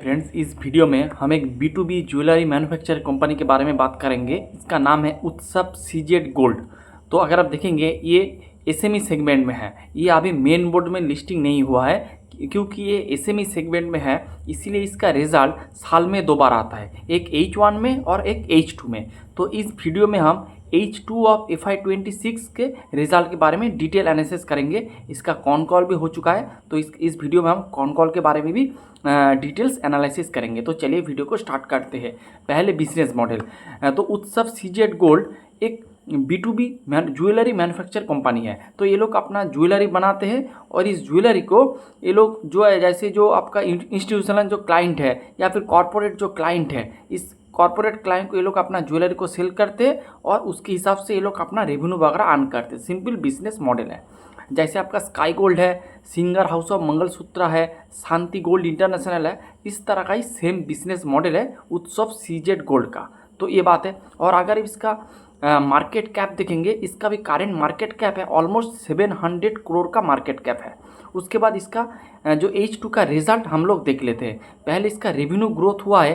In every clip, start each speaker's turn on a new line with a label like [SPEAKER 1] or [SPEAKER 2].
[SPEAKER 1] Friends, इस video में हम एक B2B ज्वेलरी मैन्युफैक्चर कंपनी के बारे में बात करेंगे। इसका नाम है उत्सव सीजेड गोल्ड। तो अगर आप देखेंगे ये एसएमई सेगमेंट में है, ये अभी मेन बोर्ड में लिस्टिंग नहीं हुआ है क्योंकि ये एसएमई सेगमेंट में है, इसीलिए इसका रिजल्ट साल में 2 बार आता है, एक H1 में और एक H2 में। तो इस वीडियो में हम H2 ऑफ FY26 के रिजल्ट के बारे में डिटेल एनालिसिस करेंगे। इसका कॉन कॉल भी हो चुका है, तो इस वीडियो में हम कॉन कॉल के बारे में भी डिटेल्स एनालिसिस करेंगे। तो चलिए वीडियो को स्टार्ट करते हैं। पहले बिजनेस मॉडल। तो उत्सव सीजेड गोल्ड एक B2B ज्वेलरी मैन्युफैक्चर कंपनी है। तो ये लोग अपना ज्वेलरी बनाते हैं और इस ज्वेलरी को ये लोग जो है, जैसे जो आपका इंस्टीट्यूशनल जो क्लाइंट है या फिर कॉर्पोरेट जो क्लाइंट है, इस कॉर्पोरेट क्लाइंट को ये लोग अपना ज्वेलरी को सेल करते हैं और उसके हिसाब से ये लोग अपना रेवेन्यू वगैरह अर्न करते हैं। सिंपल बिजनेस मॉडल है। जैसे आपका स्काई गोल्ड है, सिंगर हाउस ऑफ मंगलसूत्र है, शांति गोल्ड इंटरनेशनल है, इस तरह का ही सेम बिजनेस मॉडल है उत्सव सीजेड गोल्ड का। तो ये बात है। और अगर इसका मार्केट कैप देखेंगे, इसका भी करेंट मार्केट कैप है ऑलमोस्ट 700 करोड़ का मार्केट कैप है। उसके बाद इसका जो H2 का रिजल्ट हम लोग देख लेते हैं। पहले इसका रेवेन्यू ग्रोथ हुआ है,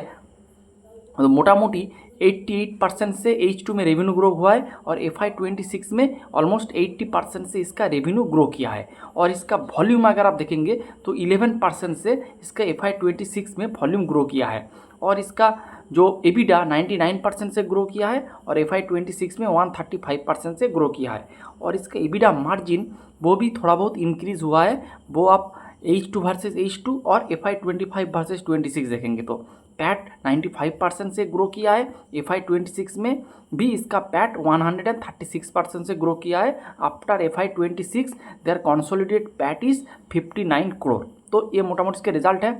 [SPEAKER 1] तो मोटा मोटी 88% से H2 में रेवेन्यू ग्रो हुआ है और FY26 में ऑलमोस्ट 80% से इसका रेवेन्यू ग्रो किया है। और इसका वॉल्यूम अगर आप देखेंगे तो 11% से इसका FY26 में वॉल्यूम ग्रो किया है। और इसका जो EBITDA 99% से ग्रो किया है और FY26 में 135% से ग्रो किया है। और इसका EBITDA मार्जिन वो भी थोड़ा बहुत इंक्रीज़ हुआ है, वो आप H2 वर्सेस H2 और FY25 वर्सेस 26 देखेंगे तो पैट 95% से ग्रो किया है। FY26 में भी इसका पैट 136% से ग्रो किया है। After FY26 their consolidated PAT is 59 crore. तो ये मोटा मोटी इसके रिजल्ट है।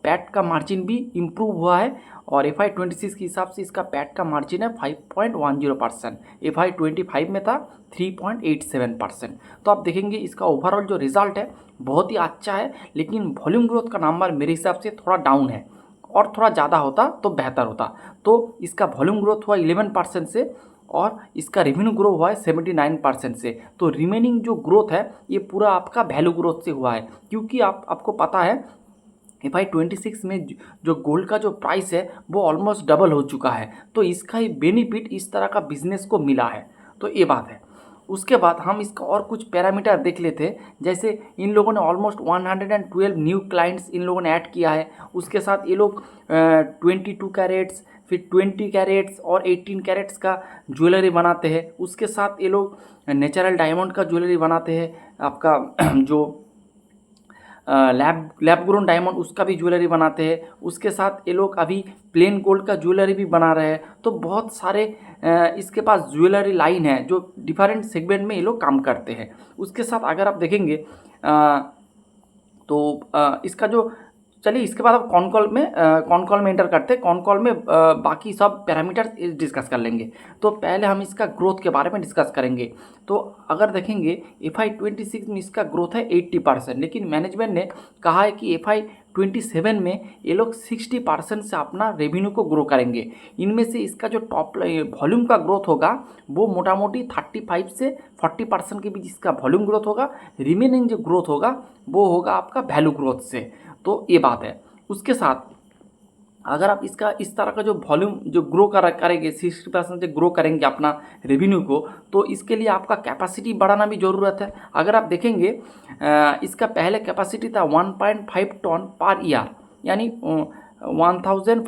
[SPEAKER 1] पैट का मार्जिन भी इम्प्रूव हुआ है और FY26 के हिसाब से इसका पैट का मार्जिन है 5.10%, FY25 में था 3.87%। तो आप देखेंगे इसका ओवरऑल जो रिजल्ट है बहुत ही अच्छा है, लेकिन वॉल्यूम ग्रोथ का नंबर मेरे हिसाब से थोड़ा डाउन है और थोड़ा ज़्यादा होता तो बेहतर होता। तो इसका वॉल्यूम ग्रोथ हुआ 11% से और इसका रेवेन्यू ग्रो हुआ है 79% से। तो रिमेनिंग जो ग्रोथ है ये पूरा आपका वैल्यू ग्रोथ से हुआ है, क्योंकि आपको पता है FY26 में जो गोल्ड का जो प्राइस है वो ऑलमोस्ट डबल हो चुका है। तो इसका ही बेनिफिट इस तरह का बिजनेस को मिला है। तो ये बात है। उसके बाद हम इसका और कुछ पैरामीटर देख लेते हैं। जैसे इन लोगों ने ऑलमोस्ट 112 न्यू क्लाइंट्स इन लोगों ने ऐड किया है। उसके साथ ये लोग 22 कैरेट्स, फिर 20 कैरेट्स और 18 कैरेट्स का ज्वेलरी बनाते हैं। उसके साथ ये लोग नेचुरल डायमंड का ज्वेलरी बनाते हैं। आपका जो लैब ग्रोन डायमंड उसका भी ज्वेलरी बनाते हैं। उसके साथ ये लोग अभी प्लेन गोल्ड का ज्वेलरी भी बना रहे हैं। तो बहुत सारे इसके पास ज्वेलरी लाइन है जो डिफरेंट सेगमेंट में ये लोग काम करते हैं। उसके साथ अगर आप देखेंगे तो इसका जो, चलिए इसके बाद आप कॉन कॉल में एंटर करते हैं। कॉन कॉल में बाकी सब पैरामीटर डिस्कस कर लेंगे। तो पहले हम इसका ग्रोथ के बारे में डिस्कस करेंगे। तो अगर देखेंगे FY26 में इसका ग्रोथ है 80%, लेकिन मैनेजमेंट ने कहा है कि FY27 में ये लोग 60% से अपना रेवेन्यू को ग्रो करेंगे। इनमें से इसका जो टॉप वॉल्यूम का ग्रोथ होगा वो मोटा मोटी 35 से 40% के बीच इसका वॉल्यूम ग्रोथ होगा। रिमेनिंग जो ग्रोथ होगा वो होगा आपका वैल्यू ग्रोथ से। तो ये बात है। उसके साथ अगर आप इसका इस तरह का जो वॉल्यूम जो ग्रो करेंगे 60% से ग्रो करेंगे अपना रेवेन्यू को, तो इसके लिए आपका कैपेसिटी बढ़ाना भी ज़रूरत है। अगर आप देखेंगे इसका पहले कैपेसिटी था 1.5 टन पर ईयर, यानी 1500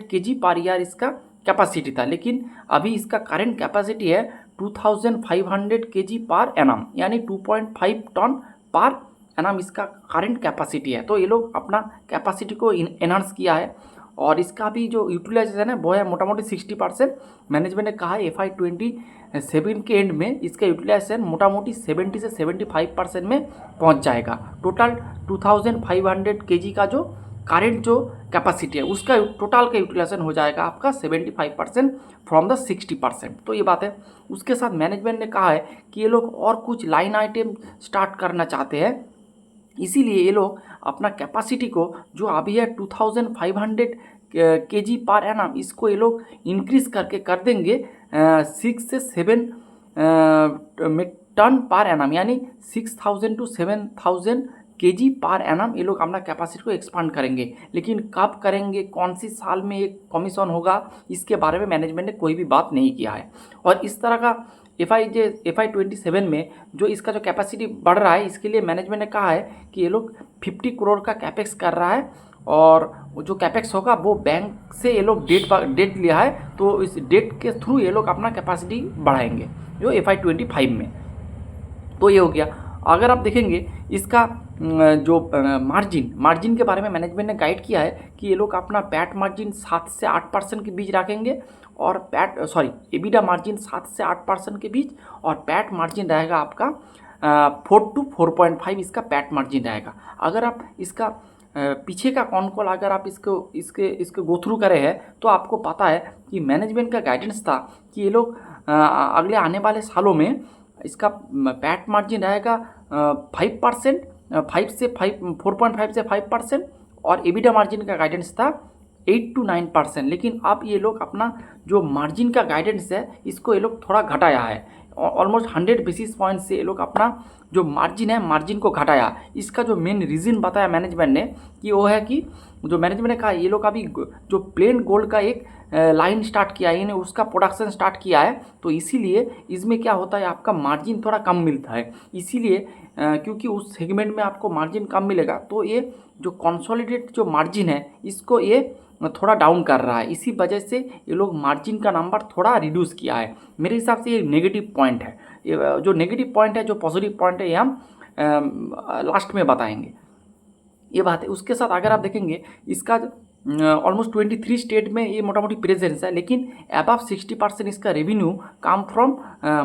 [SPEAKER 1] kg पर ईयर इसका कैपेसिटी था। लेकिन अभी इसका करेंट कैपेसिटी है 2500 kg पर एनम, यानी 2.5 टन पर एनम इसका करेंट कैपेसिटी है। तो ये लोग अपना कैपेसिटी को एनहांस किया है और इसका भी जो यूटिलाइजेशन है वो है मोटा मोटी 60%। मैनेजमेंट ने कहा है FY27 के एंड में इसका यूटिलाइजेशन मोटा मोटी 70 से 75% में पहुंच जाएगा। टोटल 2500 kg का जो करेंट जो कैपेसिटी है उसका टोटल का यूटिलाइजेशन हो जाएगा आपका 75% फ्रॉम द 60%। तो ये बात है। उसके साथ मैनेजमेंट ने कहा है कि ये लोग और कुछ लाइन आइटम स्टार्ट करना चाहते हैं, इसीलिए ये लोग अपना कैपेसिटी को जो अभी है 2500 kg पर एनम, इसको ये लोग इंक्रीज करके कर देंगे 6 से 7 टन पर एनम, यानी 6000 to 7000 केजी पर एनम ये लोग अपना कैपेसिटी को एक्सपांड करेंगे, लेकिन कब करेंगे, कौन सी साल में ये कमीशन होगा, इसके बारे में मैनेजमेंट ने कोई भी बात नहीं किया है। और इस तरह का FY27 में जो इसका जो कैपेसिटी बढ़ रहा है, इसके लिए मैनेजमेंट ने कहा है कि ये लोग 50 करोड़ का कैपेक्स कर रहा है, और जो कैपेक्स होगा वो बैंक से ये लोग डेट लिया है, तो इस डेट के थ्रू ये लोग अपना कैपेसिटी बढ़ाएंगे जो FY25 में। तो ये हो गया। अगर आप देखेंगे इसका जो मार्जिन के बारे में मैनेजमेंट ने गाइड किया है कि ये लोग अपना पैट मार्जिन 7 से 8% के बीच रखेंगे, और एबिडा मार्जिन 7 से 8% के बीच, और पैट मार्जिन रहेगा आपका 4 to 4.5 इसका पैट मार्जिन रहेगा। अगर आप इसका पीछे का कॉन कॉल अगर आप इसको गो थ्रू करे हैं, तो आपको पता है कि मैनेजमेंट का गाइडेंस था कि ये लोग अगले आने वाले सालों में इसका पैट मार्जिन रहेगा 5%, 4.5 से 5%, और एबिडा मार्जिन का गाइडेंस था 8 to 9%। लेकिन अब ये लोग अपना जो मार्जिन का गाइडेंस है इसको ये लोग थोड़ा घटाया है, ऑलमोस्ट 100 बेसिस पॉइंट से ये लोग अपना जो मार्जिन है मार्जिन को घटाया। इसका जो मेन रीज़न बताया मैनेजमेंट ने कि वो है कि जो मैनेजमेंट ने कहा ये लोग अभी जो प्लेन गोल्ड का एक लाइन स्टार्ट किया है, इन्हें उसका प्रोडक्शन स्टार्ट किया है, तो इसीलिए इसमें क्या होता है आपका मार्जिन थोड़ा कम मिलता है। इसीलिए क्योंकि उस सेगमेंट में आपको मार्जिन कम मिलेगा, तो ये जो कंसोलिडेट जो मार्जिन है इसको ये थोड़ा डाउन कर रहा है। इसी वजह से ये लोग मार्जिन का नंबर थोड़ा रिड्यूस किया है। मेरे हिसाब से ये नेगेटिव पॉइंट है। ये जो नेगेटिव पॉइंट है, जो पॉजिटिव पॉइंट है, ये हम लास्ट में बताएंगे, ये बात है। उसके साथ अगर आप देखेंगे इसका ऑलमोस्ट 23 स्टेट में ये मोटा मोटी प्रेजेंस है, लेकिन अबव 60% इसका रेवेन्यू कम फ्रॉम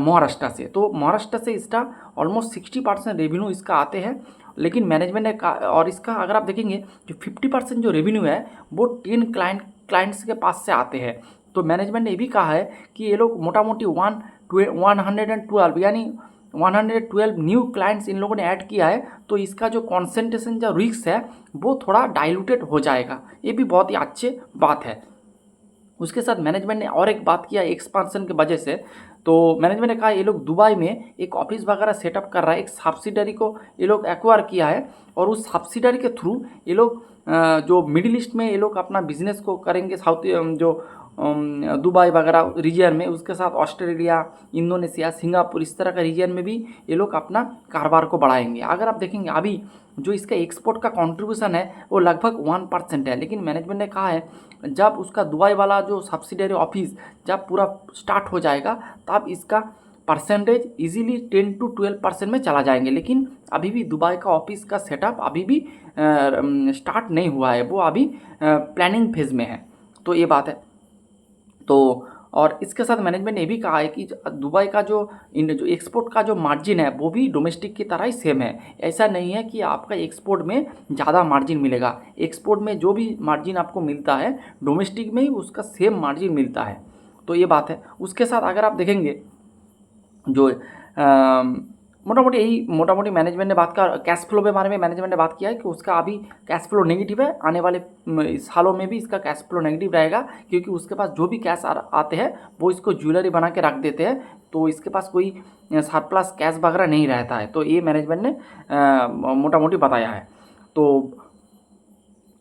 [SPEAKER 1] महाराष्ट्र से। तो महाराष्ट्र से इसका ऑलमोस्ट 60% रेवेन्यू इसका आते हैं, लेकिन मैनेजमेंट ने और इसका अगर आप देखेंगे जो 50% जो रेवेन्यू है वो 10 क्लाइंट्स के पास से आते हैं। तो मैनेजमेंट ने ये भी कहा है कि ये लोग मोटा मोटी 112 यानी 112 न्यू क्लाइंट्स इन लोगों ने ऐड किया है, तो इसका जो कॉन्सेंट्रेशन जो रिस्क है वो थोड़ा डाइल्यूटेड हो जाएगा। ये भी बहुत ही अच्छी बात है। उसके साथ मैनेजमेंट ने और एक बात किया एक्सपांसन के वजह से, तो मैनेजमेंट ने कहा ये लोग दुबई में एक ऑफिस वगैरह सेटअप कर रहा है, एक सब्सिडरी को ये लोग एक्वायर किया है, और उस सब्सिडरी के थ्रू ये लोग जो मिडिल ईस्ट में ये लोग अपना बिजनेस को करेंगे, साउथ जो दुबई वगैरह रीजन में, उसके साथ ऑस्ट्रेलिया, इंडोनेशिया, सिंगापुर, इस तरह का रीजन में भी ये लोग अपना कारोबार को बढ़ाएंगे। अगर आप देखेंगे अभी जो इसका एक्सपोर्ट का कंट्रीब्यूशन है वो लगभग 1% है, लेकिन मैनेजमेंट ने कहा है जब उसका दुबई वाला जो सब्सिडरी ऑफिस जब पूरा स्टार्ट हो जाएगा तब इसका परसेंटेज इजीली 10 to 12% में चला जाएंगे। लेकिन अभी भी दुबई का ऑफिस का सेटअप अभी भी स्टार्ट नहीं हुआ है, वो अभी प्लानिंग फेज में है। तो ये बात है। तो और इसके साथ मैनेजमेंट ने ये भी कहा है कि दुबई का जो एक्सपोर्ट का जो मार्जिन है वो भी डोमेस्टिक की तरह ही सेम है। ऐसा नहीं है कि आपका एक्सपोर्ट में ज़्यादा मार्जिन मिलेगा। एक्सपोर्ट में जो भी मार्जिन आपको मिलता है डोमेस्टिक में ही उसका सेम मार्जिन मिलता है। तो ये बात है। उसके साथ अगर आप देखेंगे जो मोटा मोटी मैनेजमेंट ने बात का कैश फ्लो के बारे में मैनेजमेंट ने बात किया है कि उसका अभी कैश फ्लो नेगेटिव है, आने वाले सालों में भी इसका कैश फ्लो नेगेटिव रहेगा, क्योंकि उसके पास जो भी कैश आते हैं वो इसको ज्वेलरी बना के रख देते हैं, तो इसके पास कोई सरप्लस कैश वगैरह नहीं रहता है। तो ये मैनेजमेंट ने मोटा मोटी बताया है। तो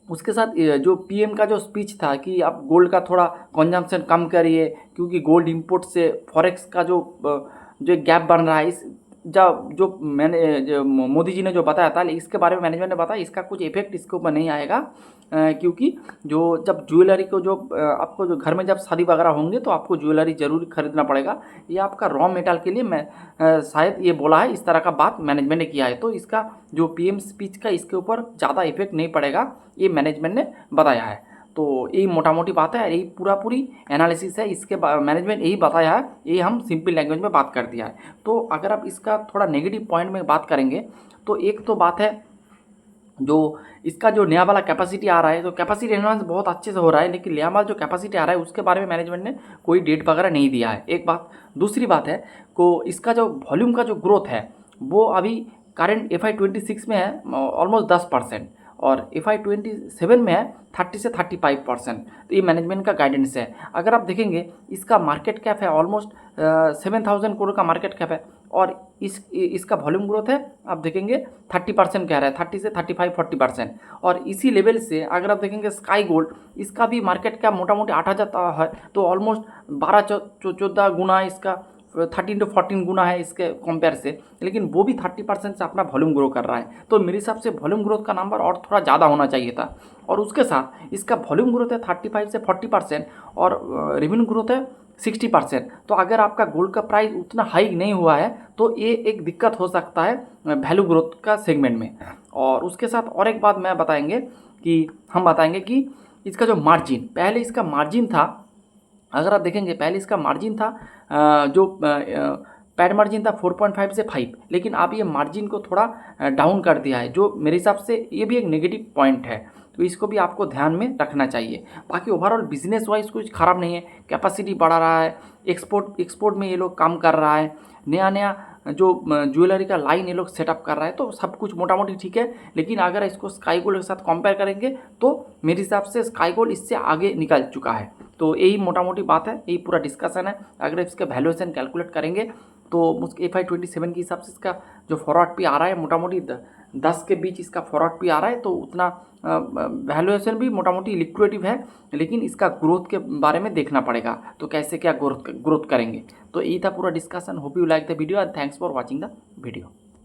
[SPEAKER 1] उसके साथ जो पीएम का जो स्पीच था कि आप गोल्ड का थोड़ा कंजम्पशन कम करिए, क्योंकि गोल्ड इंपोर्ट से फॉरेक्स का जो गैप बन रहा है, इस जो मोदी जी ने जो बताया था, इसके बारे में मैनेजमेंट ने बताया इसका कुछ इफेक्ट इसके ऊपर नहीं आएगा, क्योंकि जो जब ज्वेलरी को जो आपको जो घर में जब शादी वगैरह होंगे तो आपको ज्वेलरी जरूर खरीदना पड़ेगा। ये आपका रॉ मेटल के लिए मैं शायद ये बोला है, इस तरह का बात मैनेजमेंट ने किया है। तो इसका जो पीएम स्पीच का इसके ऊपर ज़्यादा इफेक्ट नहीं पड़ेगा, ये मैनेजमेंट ने बताया है। तो यही मोटा मोटी बात है, यही पूरी एनालिसिस है। इसके मैनेजमेंट यही बताया है, यही हम सिंपल लैंग्वेज में बात कर दिया है। तो अगर आप इसका थोड़ा नेगेटिव पॉइंट में बात करेंगे तो एक तो बात है जो इसका जो नया वाला कैपेसिटी आ रहा है, तो कैपेसिटी एनहांस बहुत अच्छे से हो रहा है, लेकिन नया वाला जो कैपेसिटी आ रहा है उसके बारे में मैनेजमेंट ने कोई डेट वगैरह नहीं दिया है, एक बात। दूसरी बात है को इसका जो वॉल्यूम का जो ग्रोथ है वो अभी करंट FY26 में है ऑलमोस्ट 10%, और FY27 में है 30 से 35%। तो ये मैनेजमेंट का गाइडेंस है। अगर आप देखेंगे इसका मार्केट कैप है ऑलमोस्ट 7,000 करोड़ का मार्केट कैप है, और इसका वॉल्यूम ग्रोथ है आप देखेंगे 30% कह रहा है, 30 से 35-40%। और इसी लेवल से अगर आप देखेंगे स्काई गोल्ड, इसका भी मार्केट कैप मोटा मोटी 8,000 है, तो ऑलमोस्ट 12-14 गुना इसका 13 to 14 गुना है इसके कंपेयर से, लेकिन वो भी 30% से अपना वॉल्यूम ग्रो कर रहा है। तो मेरे हिसाब से वॉल्यूम ग्रोथ का नंबर और थोड़ा ज़्यादा होना चाहिए था। और उसके साथ इसका वॉल्यूम ग्रोथ है 35 से 40% और रेवेन्यू ग्रोथ है 60%। तो अगर आपका गोल्ड का प्राइस उतना हाई नहीं हुआ है तो ये एक दिक्कत हो सकता है वैल्यू ग्रोथ का सेगमेंट में। और उसके साथ और एक बात मैं बताएंगे कि हम बताएंगे कि इसका जो मार्जिन, पहले इसका मार्जिन था, अगर आप देखेंगे पहले इसका मार्जिन था जो पैड मार्जिन था 4.5 से 5, लेकिन आप ये मार्जिन को थोड़ा डाउन कर दिया है, जो मेरे हिसाब से ये भी एक नेगेटिव पॉइंट है। तो इसको भी आपको ध्यान में रखना चाहिए। बाकी ओवरऑल बिजनेस वाइज कुछ ख़राब नहीं है, कैपेसिटी बढ़ा रहा है, एक्सपोर्ट में ये लोग काम कर रहा है, नया नया जो ज्वेलरी का लाइन ये लोग सेटअप कर रहा है, तो सब कुछ मोटा मोटी ठीक है। लेकिन अगर इसको स्काई गोल्ड के साथ कंपेयर करेंगे तो मेरे हिसाब से स्काई गोल्ड इससे आगे निकल चुका है। तो यही मोटा मोटी बात है, यही पूरा डिस्कशन है। अगर इसका वैल्यूएशन कैलकुलेट करेंगे तो FI27 के हिसाब से इसका जो फॉरवर्ड पे आ रहा है मोटा मोटी 10 के बीच इसका फॉरवर्ड पे आ रहा है, तो उतना वैल्यूएशन भी मोटा मोटी लिक्विडेटिव है। लेकिन इसका ग्रोथ के बारे में देखना पड़ेगा, तो कैसे क्या ग्रोथ करेंगे। तो यही था पूरा discussion. Hope you like the video and thanks for watching the video.